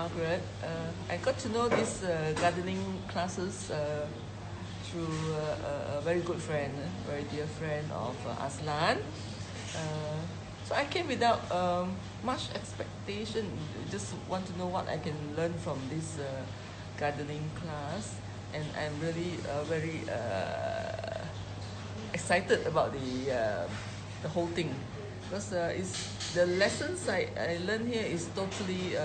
Margaret. I got to know these gardening classes through a very good friend, a very dear friend of Aslan. So I came without much expectation, just want to know what I can learn from this gardening class, and I'm really very excited about the whole thing, because the lessons I learned here is totally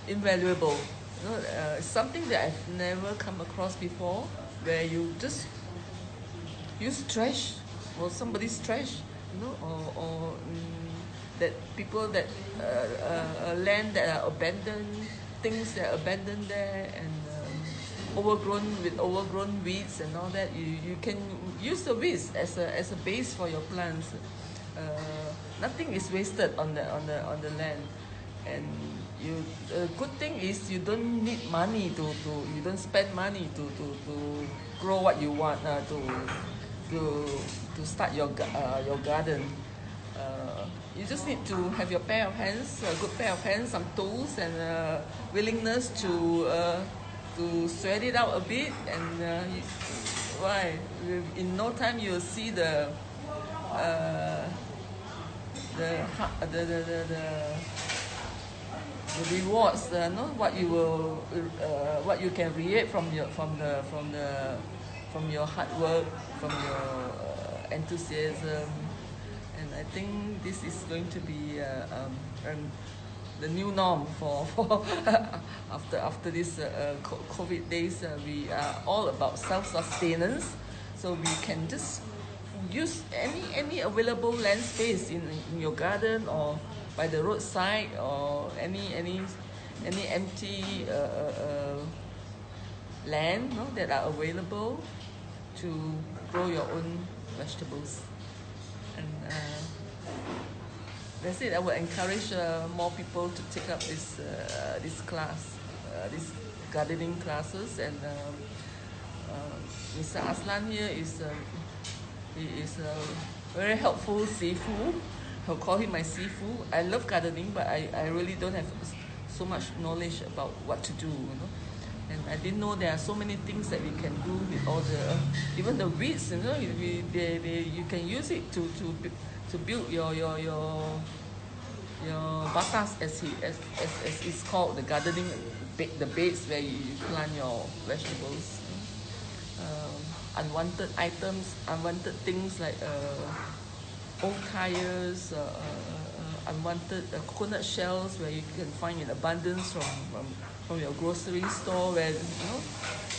invaluable. You know, it's something that I've never come across before, where you just use trash or somebody's trash, you know, or that people that land that are abandoned, things that are abandoned there, and overgrown weeds and all that. You can use the weeds as a base for your plants. Nothing is wasted on the land, and the good thing is you don't need money you don't spend money to grow what you want, to start your garden. You just need to have your pair of hands, a good pair of hands, some tools, and willingness to sweat it out a bit, and in no time you'll see the rewards, what you can create from your hard work, from your enthusiasm. And I think this is going to be the new norm for after this COVID days. We are all about self-sustenance, so we can just use any available land space in your garden, or by the roadside, or any empty land, no, that are available to grow your own vegetables. And that's it. I would encourage more people to take up this class, these gardening classes. And Mr. Aslan here he is very helpful Sifu. I'll call him my Sifu. I love gardening, but I really don't have so much knowledge about what to do, you know. And I didn't know there are so many things that we can do with all even the weeds, you know. You can use it to build your batas, as it's called, the gardening, the beds where you plant your vegetables. Unwanted items, unwanted things like old tires, unwanted coconut shells, where you can find in abundance from your grocery store, where, you know,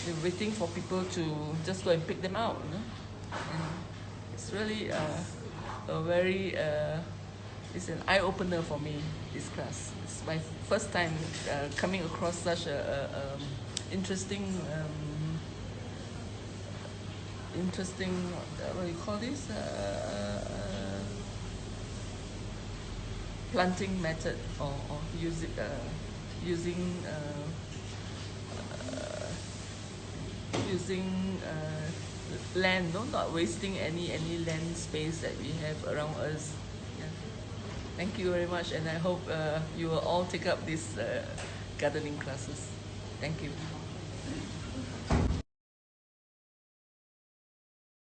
you're waiting for people to just go and pick them out, you know. And it's really a very it's an eye-opener for me, this class. It's my first time coming across such a interesting what do you call this, planting method, or using land, no, not wasting any land space that we have around us. Yeah. Thank you very much, and I hope you will all take up these gardening classes. Thank you.